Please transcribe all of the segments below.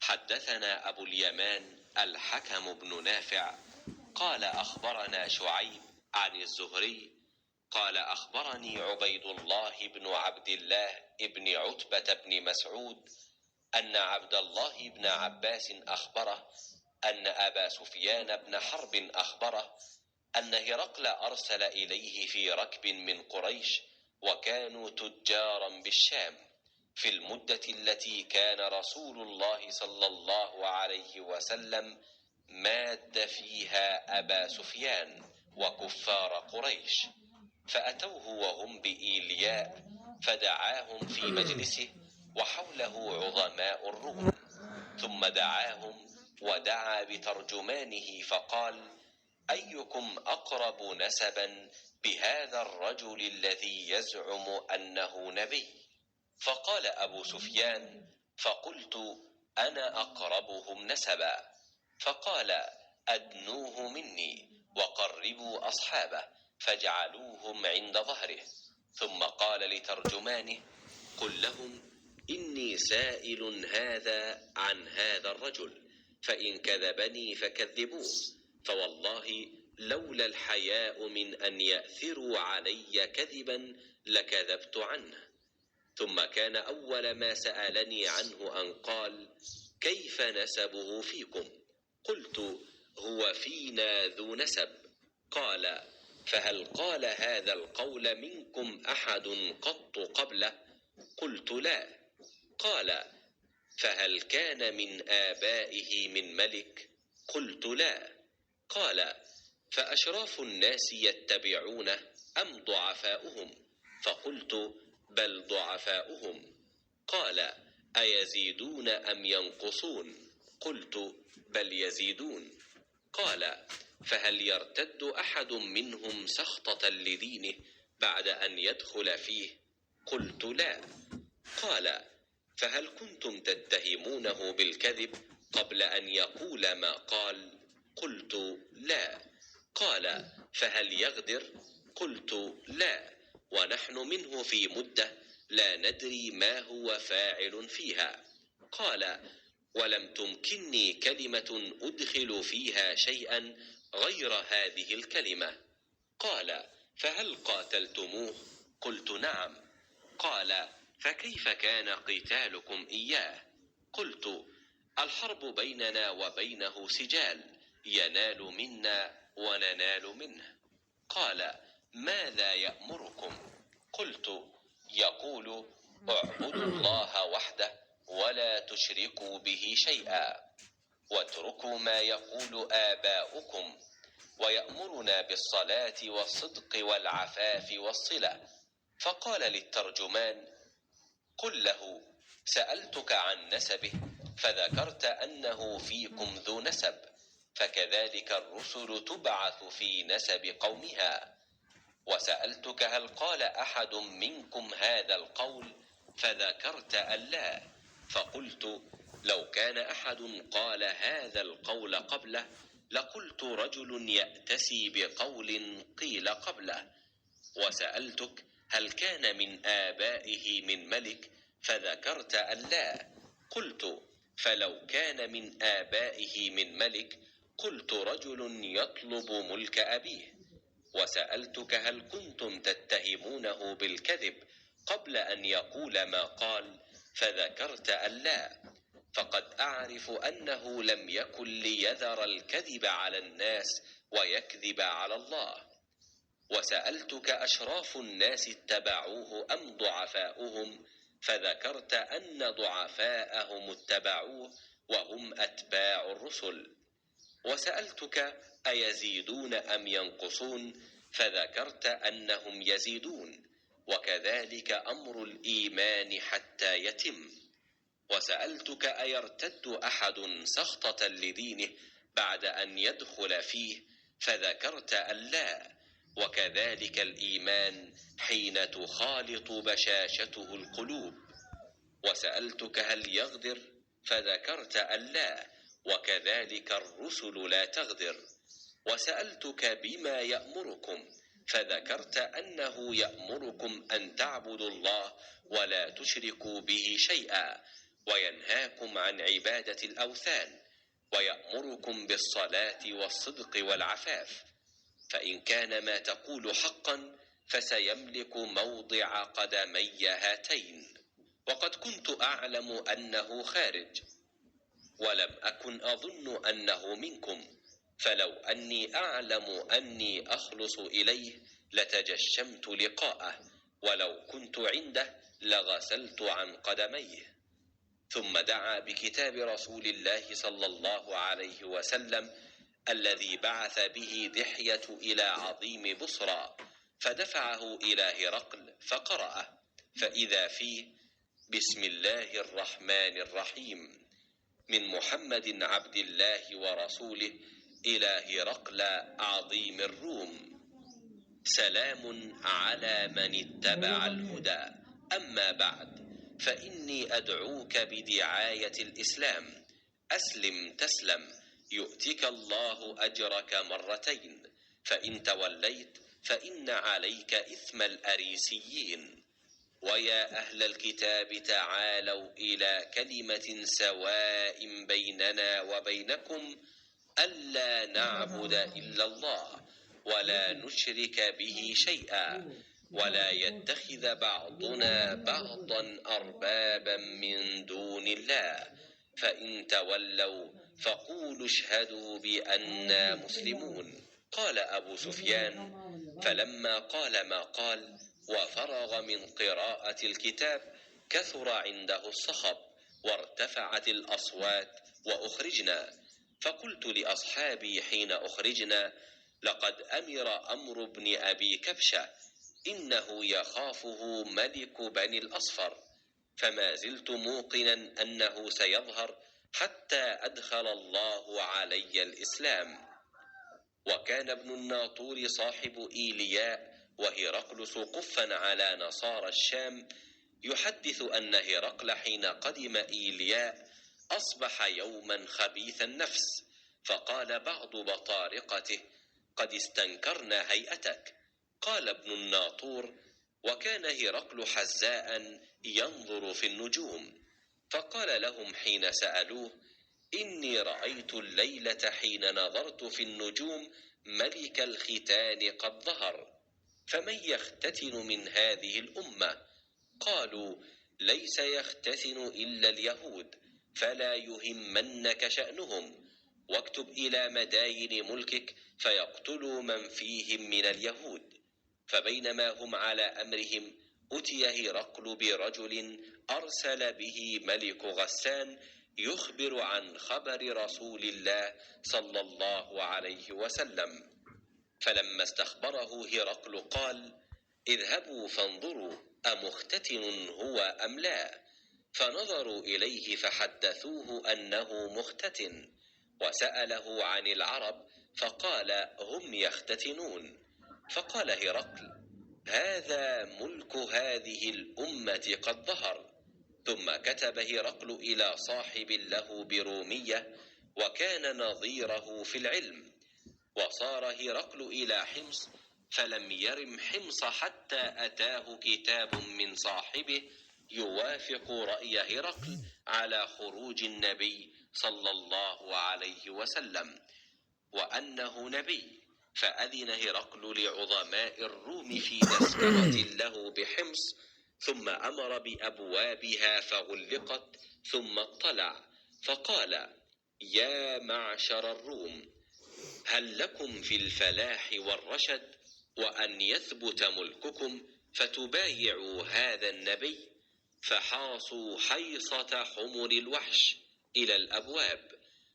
حدثنا أبو اليمان الحكم بن نافع قال أخبرنا شعيب عن الزهري قال أخبرني عبيد الله بن عبد الله بن عتبة بن مسعود أن عبد الله بن عباس أخبره أن أبا سفيان بن حرب أخبره أن هرقل أرسل إليه في ركب من قريش وكانوا تجارا بالشام في المدة التي كان رسول الله صلى الله عليه وسلم ماد فيها أبا سفيان وكفار قريش، فأتوه وهم بإيلياء فدعاهم في مجلسه وحوله عظماء الروم، ثم دعاهم ودعا بترجمانه فقال: أيكم أقرب نسبا بهذا الرجل الذي يزعم أنه نبي؟ فقال أبو سفيان: فقلت: أنا أقربهم نسبا. فقال: أدنوه مني وقربوا أصحابه، فجعلوهم عند ظهره، ثم قال لترجمانه: قل لهم إني سائل هذا عن هذا الرجل، فإن كذبني فكذبوه، فوالله لولا الحياء من أن يأثروا علي كذبا لكذبت عنه. ثم كان أول ما سألني عنه أن قال: كيف نسبه فيكم؟ قلت: هو فينا ذو نسب. قال: فهل قال هذا القول منكم أحد قط قبله؟ قلت: لا. قال: فهل كان من آبائه من ملك؟ قلت: لا. قال: فأشراف الناس يتبعونه أم ضعفاؤهم؟ فقلت: بل ضعفاؤهم. قال: أيزيدون أم ينقصون؟ قلت: بل يزيدون. قال: فهل يرتد أحد منهم سخطة لدينه بعد أن يدخل فيه؟ قلت: لا. قال: فهل كنتم تتهمونه بالكذب قبل أن يقول ما قال؟ قلت: لا. قال: فهل يغدر؟ قلت: لا، ونحن منه في مدة لا ندري ما هو فاعل فيها. قال: ولم تمكنني كلمة أدخل فيها شيئا غير هذه الكلمة. قال: فهل قاتلتموه؟ قلت: نعم. قال: فكيف كان قتالكم إياه؟ قلت: الحرب بيننا وبينه سجال، ينال منا وننال منه. قال: ماذا يأمركم؟ قلت: يقول: اعبدوا الله وحده ولا تشركوا به شيئا، واتركوا ما يقول آباؤكم، ويأمرنا بالصلاة والصدق والعفاف والصلة. فقال للترجمان: قل له سألتك عن نسبه فذكرت أنه فيكم ذو نسب، فكذلك الرسل تبعث في نسب قومها. وسألتك هل قال أحد منكم هذا القول فذكرت أن لا، فقلت: لو كان أحد قال هذا القول قبله لقلت رجل يأتسي بقول قيل قبله. وسألتك هل كان من آبائه من ملك فذكرت أن لا، قلت: فلو كان من آبائه من ملك قلت رجل يطلب ملك أبيه. وسألتك هل كنتم تتهمونه بالكذب قبل أن يقول ما قال فذكرت أن لا، فقد أعرف أنه لم يكن ليذر الكذب على الناس ويكذب على الله. وسألتك أشراف الناس اتبعوه أم ضعفاؤهم؟ فذكرت أن ضعفاءهم اتبعوه وهم أتباع الرسل. وسألتك أيزيدون أم ينقصون؟ فذكرت أنهم يزيدون، وكذلك أمر الإيمان حتى يتم. وسألتك أيرتد أحد سخطة لدينه بعد أن يدخل فيه؟ فذكرت أن لا، وكذلك الإيمان حين تخالط بشاشته القلوب. وسألتك هل يغدر؟ فذكرت أن لا، وكذلك الرسل لا تغدر. وسألتك بما يأمركم؟ فذكرت أنه يأمركم أن تعبدوا الله ولا تشركوا به شيئا، وينهاكم عن عبادة الأوثان، ويأمركم بالصلاة والصدق والعفاف، فإن كان ما تقول حقا فسيملك موضع قدمي هاتين. وقد كنت أعلم أنه خارج، ولم أكن أظن أنه منكم، فلو أني أعلم أني أخلص إليه لتجشمت لقاءه، ولو كنت عنده لغسلت عن قدميه. ثم دعا بكتاب رسول الله صلى الله عليه وسلم الذي بعث به دحية إلى عظيم بصرى، فدفعه إلى هرقل فقرأه، فإذا فيه: بسم الله الرحمن الرحيم، من محمد عبد الله ورسوله إلى هرقل عظيم الروم، سلام على من اتبع الهدى، أما بعد، فإني أدعوك بدعاية الإسلام، أسلم تسلم، يؤتك الله أجرك مرتين، فإن توليت فإن عليك إثم الأريسيين. ويا أهل الكتاب تعالوا إلى كلمة سواء بيننا وبينكم ألا نعبد إلا الله ولا نشرك به شيئا، ولا يتخذ بعضنا بعضا أربابا من دون الله، فإن تولوا فقولوا اشهدوا بأننا مسلمون. قال أبو سفيان: فلما قال ما قال وفرغ من قراءة الكتاب كثر عنده الصخب وارتفعت الأصوات وأخرجنا. فقلت لأصحابي حين أخرجنا: لقد أمر أمر بن أبي كبشة، إنه يخافه ملك بني الأصفر، فما زلت موقنا أنه سيظهر حتى أدخل الله علي الإسلام. وكان ابن الناطور صاحب إيلياء وهرقلس قفا على نصارى الشام يحدث أن هرقل حين قدم إيلياء أصبح يوما خبيث النفس، فقال بعض بطارقته: قد استنكرنا هيئتك. قال ابن الناطور: وكان هرقل حزاء ينظر في النجوم، فقال لهم حين سألوه: إني رأيت الليلة حين نظرت في النجوم ملك الختان قد ظهر، فمن يختتن من هذه الأمة؟ قالوا: ليس يختتن إلا اليهود، فلا يهمنك شأنهم، واكتب إلى مداين ملكك فيقتلوا من فيهم من اليهود. فبينما هم على أمرهم أتي هرقل برجل أرسل به ملك غسان يخبر عن خبر رسول الله صلى الله عليه وسلم. فلما استخبره هرقل قال: اذهبوا فانظروا أمختتن هو أم لا؟ فنظروا إليه فحدثوه أنه مختتن، وسأله عن العرب فقال: هم يختتنون. فقال هرقل: هذا ملك هذه الأمة قد ظهر. ثم كتب هرقل إلى صاحب له برومية وكان نظيره في العلم، وصار هرقل إلى حمص، فلم يرم حمص حتى أتاه كتاب من صاحبه يوافق رأي هرقل على خروج النبي صلى الله عليه وسلم وأنه نبي، فأذن هرقل لعظماء الروم في تذكرة له بحمص، ثم أمر بأبوابها فغلقت، ثم اطلع فقال: يا معشر الروم، هل لكم في الفلاح والرشد وأن يثبت ملككم فتبايعوا هذا النبي؟ فحاصوا حيصة حمر الوحش إلى الأبواب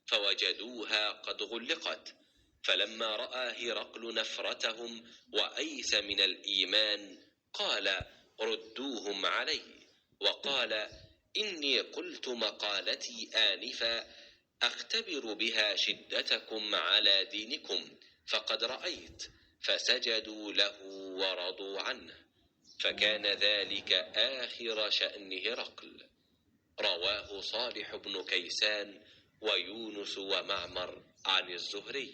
فوجدوها قد غلقت. فلما رأى هرقل نفرتهم وأيس من الإيمان قال: ردوهم علي. وقال: إني قلت مقالتي آنفا أختبر بها شدتكم على دينكم، فقد رأيت. فسجدوا له ورضوا عنه، فكان ذلك آخر شأن هرقل. رواه صالح بن كيسان ويونس ومعمر عن الزهري.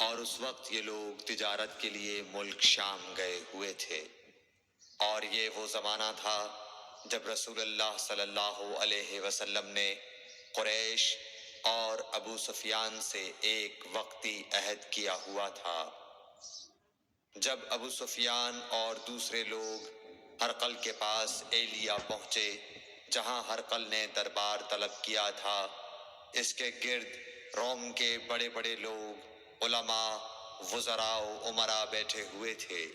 اور اس وقت یہ لوگ تجارت کے لیے ملک شام گئے ہوئے تھے، اور یہ وہ زمانہ تھا جب رسول اللہ صلی اللہ علیہ وسلم نے قریش اور ابو سفیان سے ایک وقتی عہد کیا ہوا تھا۔ جب ابو سفیان اور دوسرے لوگ ہرقل کے پاس ایلیا پہنچے جہاں ہرقل نے دربار طلب کیا تھا، اس کے گرد روم کے بڑے بڑے لوگ، علماء، وزراء و امراء بیٹھے ہوئے تھے۔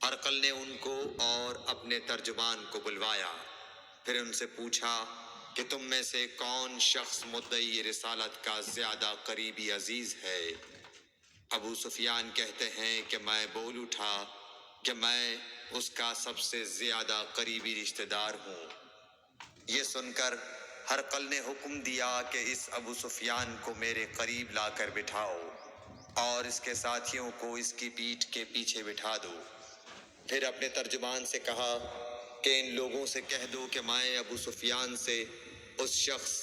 ہرقل نے ان کو اور اپنے ترجمان کو بلوایا، پھر ان سے پوچھا کہ تم میں سے کون شخص مدعی رسالت کا زیادہ قریبی عزیز ہے؟ ابو سفیان کہتے ہیں کہ میں بول اٹھا کہ میں اس کا سب سے زیادہ قریبی رشتہ دار ہوں۔ یہ سن کر ہرقل نے حکم دیا کہ اس ابو سفیان کو میرے قریب لا کر بٹھاؤ اور اس کے ساتھیوں کو اس کی پیٹھ کے پیچھے بٹھا دو۔ پھر اپنے ترجمان سے کہا کہ ان لوگوں سے کہہ دو کہ میں ابو سفیان سے اس شخص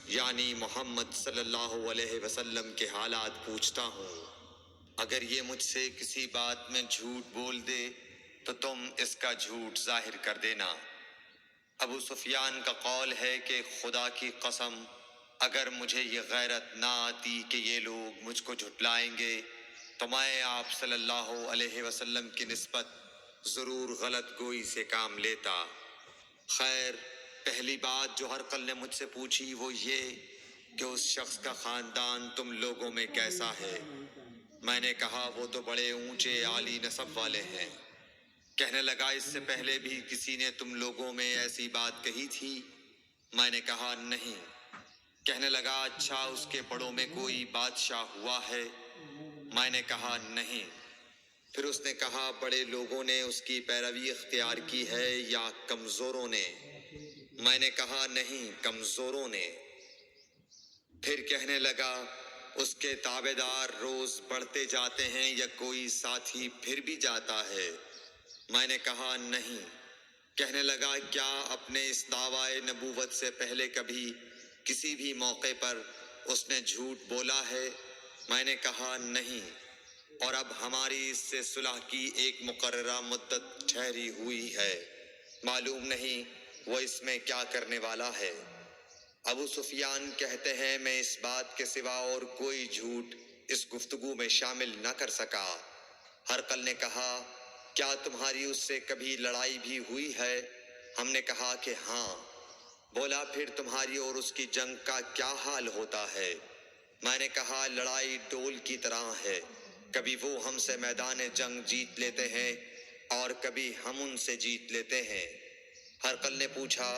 یعنی محمد صلی اللہ علیہ وسلم کے حالات پوچھتا ہوں۔ اگر یہ مجھ سے کسی بات میں جھوٹ بول دے تو تم اس کا جھوٹ ظاہر کر دینا۔ ابو سفیان کا قول ہے کہ خدا کی قسم اگر مجھے یہ غیرت نہ آتی کہ یہ لوگ مجھ کو جھٹلائیں گے تو میں آپ صلی اللہ علیہ وسلم کی نسبت ضرور غلط گوئی سے کام لیتا۔ خیر، پہلی بات جو ہرقل نے مجھ سے پوچھی وہ یہ کہ اس شخص کا خاندان تم لوگوں میں کیسا ہے؟ میں نے کہا وہ تو بڑے اونچے عالی نسب والے ہیں۔ کہنے لگا اس سے پہلے بھی کسی نے تم لوگوں میں ایسی بات کہی تھی؟ میں نے کہا نہیں۔ کہنے لگا اچھا اس کے بڑوں میں کوئی بادشاہ ہوا ہے؟ میں نے کہا نہیں۔ پھر اس نے کہا بڑے لوگوں نے اس کی پیروی اختیار کی ہے یا کمزوروں نے؟ میں نے کہا نہیں، کمزوروں نے۔ پھر کہنے لگا اس کے تابعدار روز بڑھتے جاتے ہیں یا کوئی ساتھی پھر بھی جاتا ہے؟ میں نے کہا نہیں۔ کہنے لگا کیا اپنے اس دعویٰ نبوت سے پہلے کبھی کسی بھی موقع پر اس نے جھوٹ بولا ہے؟ میں نے کہا نہیں، اور اب ہماری اس سے صلح کی ایک مقررہ مدت ٹھہری ہوئی ہے، معلوم نہیں وہ اس میں کیا کرنے والا ہے۔ ابو سفیان کہتے ہیں میں اس بات کے سوا اور کوئی جھوٹ اس گفتگو میں شامل نہ کر سکا۔ ہرقل نے کہا کیا تمہاری اس سے کبھی لڑائی بھی ہوئی ہے؟ ہم نے کہا کہ ہاں۔ بولا پھر تمہاری اور اس کی جنگ کا کیا حال ہوتا ہے؟ میں نے کہا لڑائی ڈول کی طرح ہے، کبھی وہ ہم سے میدان جنگ جیت لیتے ہیں اور کبھی ہم ان سے جیت لیتے ہیں۔ ہرقل نے پوچھا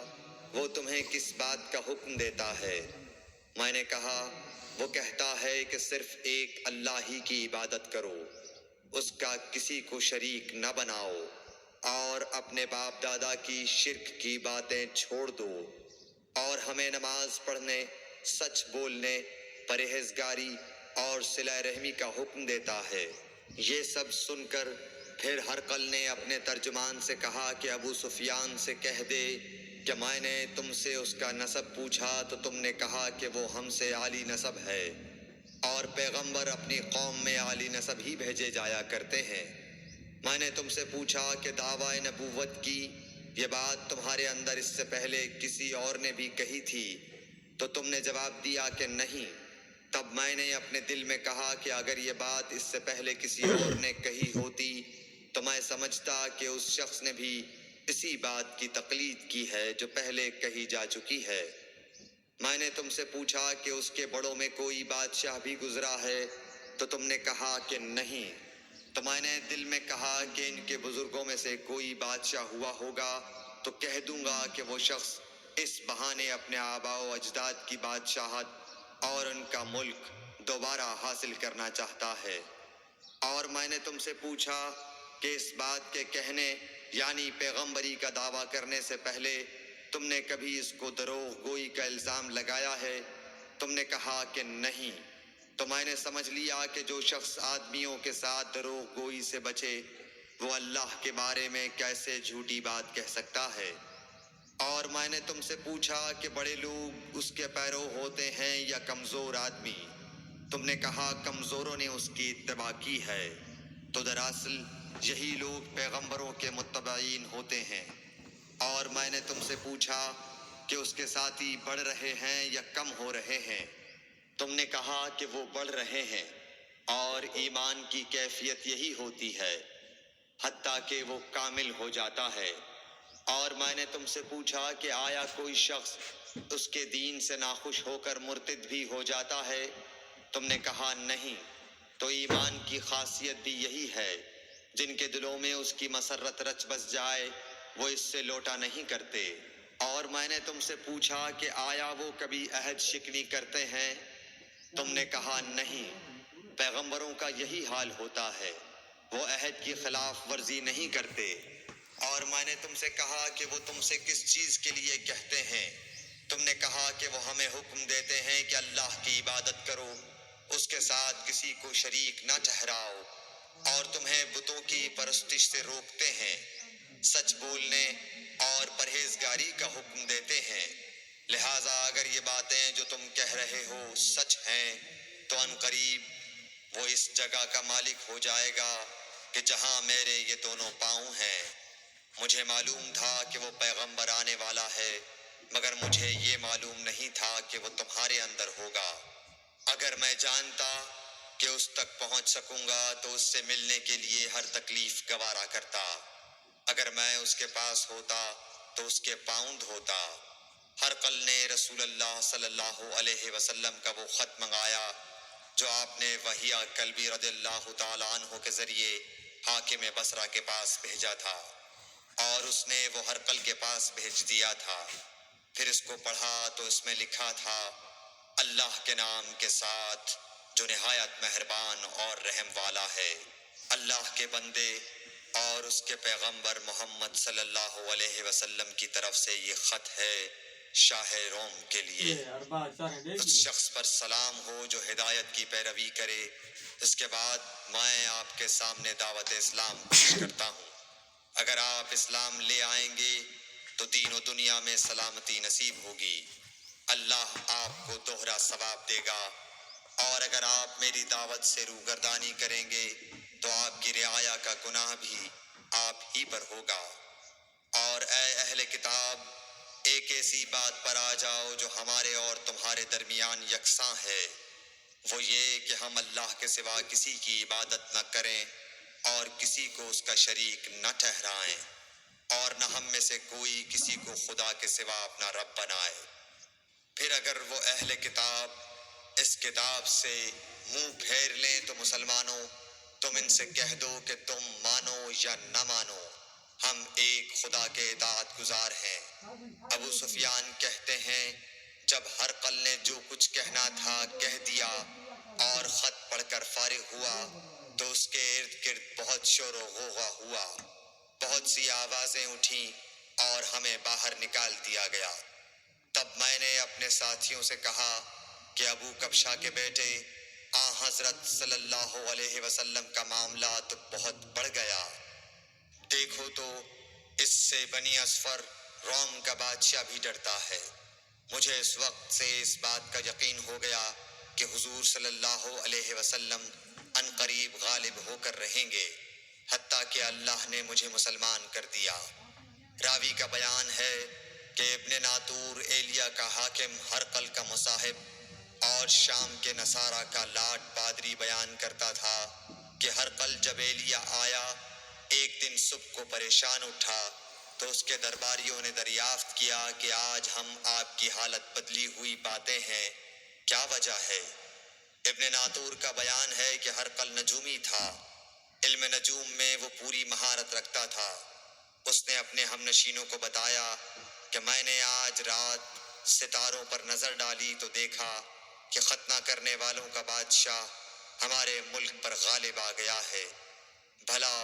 وہ تمہیں کس بات کا حکم دیتا ہے؟ میں نے کہا وہ کہتا ہے کہ صرف ایک اللہ ہی کی عبادت کرو، اس کا کسی کو شریک نہ بناؤ، اور اپنے باپ دادا کی شرک کی باتیں چھوڑ دو، اور ہمیں نماز پڑھنے، سچ بولنے، پرہیزگاری اور صلہ رحمی کا حکم دیتا ہے۔ یہ سب سن کر پھر ہرقل نے اپنے ترجمان سے کہا کہ ابو سفیان سے کہہ دے کہ میں نے تم سے اس کا نسب پوچھا تو تم نے کہا کہ وہ ہم سے عالی نسب ہے، اور پیغمبر اپنی قوم میں عالی نسب ہی بھیجے جایا کرتے ہیں۔ میں نے تم سے پوچھا کہ دعویٰ نبوت کی یہ بات تمہارے اندر اس سے پہلے کسی اور نے بھی کہی تھی تو تم نے جواب دیا کہ نہیں۔ تب میں نے اپنے دل میں کہا کہ اگر یہ بات اس سے پہلے کسی اور نے کہی ہوتی تو میں سمجھتا کہ اس شخص نے بھی اسی بات کی تقلید کی ہے جو پہلے کہی جا چکی ہے۔ میں نے تم سے پوچھا کہ اس کے بڑوں میں کوئی بادشاہ بھی گزرا ہے تو تم نے کہا کہ نہیں۔ تو میں نے دل میں کہا کہ ان کے بزرگوں میں سے کوئی بادشاہ ہوا ہوگا تو کہہ دوں گا کہ وہ شخص اس بہانے اپنے آباء و اجداد کی بادشاہت اور ان کا ملک دوبارہ حاصل کرنا چاہتا ہے۔ اور میں نے تم سے پوچھا کہ اس بات کے کہنے یعنی پیغمبری کا دعویٰ کرنے سے پہلے تم نے کبھی اس کو دروغ گوئی کا الزام لگایا ہے؟ تم نے کہا کہ نہیں۔ تو میں نے سمجھ لیا کہ جو شخص آدمیوں کے ساتھ دروغ گوئی سے بچے وہ اللہ کے بارے میں کیسے جھوٹی بات کہہ سکتا ہے۔ اور میں نے تم سے پوچھا کہ بڑے لوگ اس کے پیرو ہوتے ہیں یا کمزور آدمی؟ تم نے کہا کمزوروں نے اس کی اتباع کی ہے، تو دراصل یہی لوگ پیغمبروں کے متبعین ہوتے ہیں۔ اور میں نے تم سے پوچھا کہ اس کے ساتھی بڑھ رہے ہیں یا کم ہو رہے ہیں؟ تم نے کہا کہ وہ بڑھ رہے ہیں، اور ایمان کی کیفیت یہی ہوتی ہے حتیٰ کہ وہ کامل ہو جاتا ہے۔ اور میں نے تم سے پوچھا کہ آیا کوئی شخص اس کے دین سے ناخوش ہو کر مرتد بھی ہو جاتا ہے؟ تم نے کہا نہیں۔ تو ایمان کی خاصیت بھی یہی ہے، جن کے دلوں میں اس کی مسرت رچ بس جائے وہ اس سے لوٹا نہیں کرتے۔ اور میں نے تم سے پوچھا کہ آیا وہ کبھی عہد شکنی کرتے ہیں؟ تم نے کہا نہیں۔ پیغمبروں کا یہی حال ہوتا ہے، وہ عہد کی خلاف ورزی نہیں کرتے۔ اور میں نے تم سے کہا کہ وہ تم سے کس چیز کے لیے کہتے ہیں؟ تم نے کہا کہ وہ ہمیں حکم دیتے ہیں کہ اللہ کی عبادت کرو، اس کے ساتھ کسی کو شریک نہ ٹھہراؤ، اور تمہیں بتوں کی پرستش سے روکتے ہیں، سچ بولنے اور پرہیزگاری کا حکم دیتے ہیں۔ لہٰذا اگر یہ باتیں جو تم کہہ رہے ہو سچ ہیں تو ان قریب وہ اس جگہ کا مالک ہو جائے گا کہ جہاں میرے یہ دونوں پاؤں ہیں۔ مجھے معلوم تھا کہ وہ پیغمبر آنے والا ہے، مگر مجھے یہ معلوم نہیں تھا کہ وہ تمہارے اندر ہوگا۔ اگر میں جانتا کہ اس تک پہنچ سکوں گا تو اس سے ملنے کے لیے ہر تکلیف گوارا کرتا۔ اگر میں اس کے پاس ہوتا تو اس کے پاؤں دھوتا۔ ہرقل نے رسول اللہ صلی اللہ علیہ وسلم کا وہ خط منگایا جو آپ نے وحیہ کلبی رضی اللہ تعالیٰ عنہ کے ذریعے حاکم بصرہ کے پاس بھیجا تھا، اور اس نے وہ ہرقل کے پاس بھیج دیا تھا۔ پھر اس کو پڑھا تو اس میں لکھا تھا، اللہ کے نام کے ساتھ جو نہایت مہربان اور رحم والا ہے۔ اللہ کے بندے اور اس کے پیغمبر محمد صلی اللہ علیہ وسلم کی طرف سے یہ خط ہے شاہ روم کے لیے۔ اس شخص پر سلام ہو جو ہدایت کی پیروی کرے۔ اس کے بعد میں آپ کے سامنے دعوت اسلام پیش کرتا ہوں۔ اگر آپ اسلام لے آئیں گے تو دین و دنیا میں سلامتی نصیب ہوگی، اللہ آپ کو دوہرا ثواب دے گا، اور اگر آپ میری دعوت سے روگردانی کریں گے تو آپ کی رعایا کا گناہ بھی آپ ہی پر ہوگا۔ اور اے اہل کتاب، ایک ایسی بات پر آ جاؤ جو ہمارے اور تمہارے درمیان یکساں ہے، وہ یہ کہ ہم اللہ کے سوا کسی کی عبادت نہ کریں اور کسی کو اس کا شریک نہ ٹھہرائیں، اور نہ ہم میں سے کوئی کسی کو خدا کے سوا اپنا رب بنائے۔ پھر اگر وہ اہل کتاب اس کتاب سے منہ پھیر لیں تو مسلمانوں، تم ان سے کہہ دو کہ تم مانو یا نہ مانو، ہم ایک خدا کے اطاعت گزار ہیں۔ ابو سفیان کہتے ہیں، جب ہرقل نے جو کچھ کہنا تھا کہہ دیا اور خط پڑھ کر فارغ ہوا تو اس کے ارد گرد بہت شور و غوغا ہوا، بہت سی آوازیں اٹھیں اور ہمیں باہر نکال دیا گیا۔ تب میں نے اپنے ساتھیوں سے کہا کہ ابو کبشہ کے بیٹے حضرت صلی اللہ علیہ وسلم کا معاملہ تو بہت بڑھ گیا۔ دیکھو تو اس سے بنی اصفر روم کا بادشاہ بھی ڈرتا ہے۔ مجھے اس وقت سے اس بات کا یقین ہو گیا کہ حضور صلی اللہ علیہ وسلم ان قریب غالب ہو کر رہیں گے، حتیٰ کہ اللہ نے مجھے مسلمان کر دیا۔ راوی کا بیان ہے کہ ابن ناطور ایلیا کا حاکم ہرقل کا مصاحب اور شام کے نصارہ کا لاٹ پادری بیان کرتا تھا کہ ہرقل جب ایلیا آیا ایک دن صبح کو پریشان اٹھا تو اس کے درباریوں نے دریافت کیا کہ آج ہم آپ کی حالت بدلی ہوئی پاتے ہیں، کیا وجہ ہے؟ ابن ناطور کا بیان ہے کہ ہرقل نجومی تھا، علم نجوم میں وہ پوری مہارت رکھتا تھا۔ اس نے اپنے ہم نشینوں کو بتایا کہ میں نے آج رات ستاروں پر نظر ڈالی تو دیکھا کہ ختنہ کرنے والوں کا بادشاہ ہمارے ملک پر غالب آ گیا ہے۔ بھلا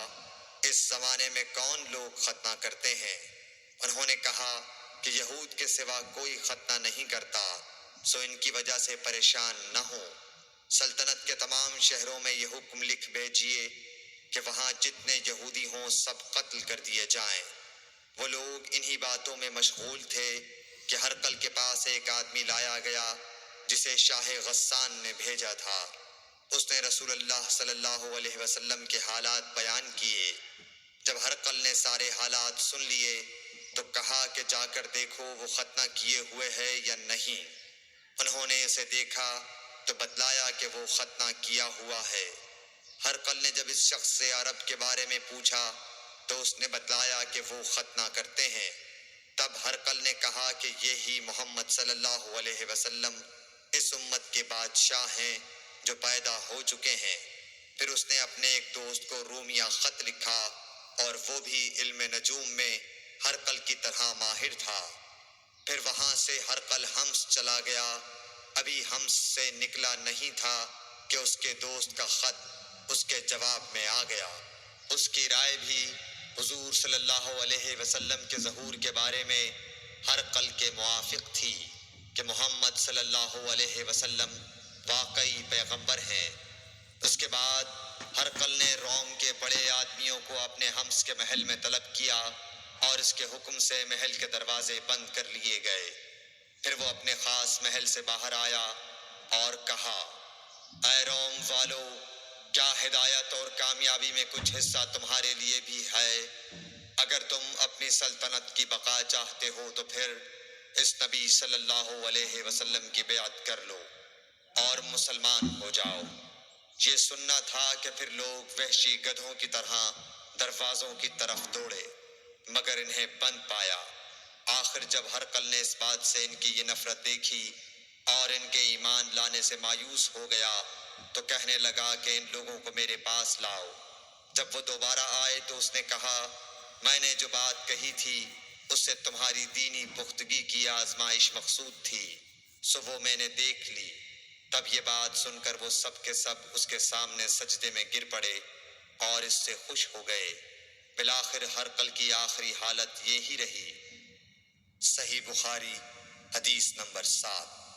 اس زمانے میں کون لوگ ختنہ کرتے ہیں؟ انہوں نے کہا کہ یہود کے سوا کوئی ختنہ نہیں کرتا، سو ان کی وجہ سے پریشان نہ ہو۔ سلطنت کے تمام شہروں میں یہ حکم لکھ بھیجیے کہ وہاں جتنے یہودی ہوں سب قتل کر دیے جائیں۔ وہ لوگ انہی باتوں میں مشغول تھے کہ ہرقل کے پاس ایک آدمی لایا گیا جسے شاہ غسان نے بھیجا تھا۔ اس نے رسول اللہ صلی اللہ علیہ وسلم کے حالات بیان کیے۔ جب ہرقل نے سارے حالات سن لیے تو کہا کہ جا کر دیکھو وہ ختنہ کیے ہوئے ہے یا نہیں۔ انہوں نے اسے دیکھا تو بتلایا کہ وہ ختنہ کیا ہوا ہے۔ ہرقل نے جب اس شخص سے عرب کے بارے میں پوچھا تو اس نے بتلایا کہ وہ ختنہ کرتے ہیں۔ تب ہرقل نے کہا کہ یہی محمد صلی اللہ علیہ وسلم اس امت کے بادشاہ ہیں جو پیدا ہو چکے ہیں۔ پھر اس نے اپنے ایک دوست کو رومیہ خط لکھا اور وہ بھی علم نجوم میں ہرقل کی طرح ماہر تھا۔ پھر وہاں سے ہرقل حمص چلا گیا۔ ابھی حمص سے نکلا نہیں تھا کہ اس کے دوست کا خط اس کے جواب میں آ گیا۔ اس کی رائے بھی حضور صلی اللہ علیہ وسلم کے ظہور کے بارے میں ہرقل کے موافق تھی کہ محمد صلی اللہ علیہ وسلم واقعی پیغمبر ہیں۔ اس کے بعد ہرقل نے روم کے بڑے آدمیوں کو اپنے حمص کے محل میں طلب کیا اور اس کے حکم سے محل کے دروازے بند کر لیے گئے۔ پھر وہ اپنے خاص محل سے باہر آیا اور کہا، اے روم والو، کیا ہدایت اور کامیابی میں کچھ حصہ تمہارے لیے بھی ہے؟ اگر تم اپنی سلطنت کی بقا چاہتے ہو تو پھر اس نبی صلی اللہ علیہ وسلم کی بیعت کر لو اور مسلمان ہو جاؤ۔ یہ سننا تھا کہ پھر لوگ وحشی گدھوں کی طرح دروازوں کی طرف دوڑے، مگر انہیں بند پایا۔ آخر جب ہرقل نے اس بات سے ان کی یہ نفرت دیکھی اور ان کے ایمان لانے سے مایوس ہو گیا تو کہنے لگا کہ ان لوگوں کو میرے پاس لاؤ۔ جب وہ دوبارہ آئے تو اس نے کہا، میں نے جو بات کہی تھی اس سے تمہاری دینی پختگی کی آزمائش مقصود تھی، سو وہ میں نے دیکھ لی۔ تب یہ بات سن کر وہ سب کے سب اس کے سامنے سجدے میں گر پڑے اور اس سے خوش ہو گئے۔ بالآخر ہرقل کی آخری حالت یہی رہی۔ صحیح بخاری حدیث نمبر 7۔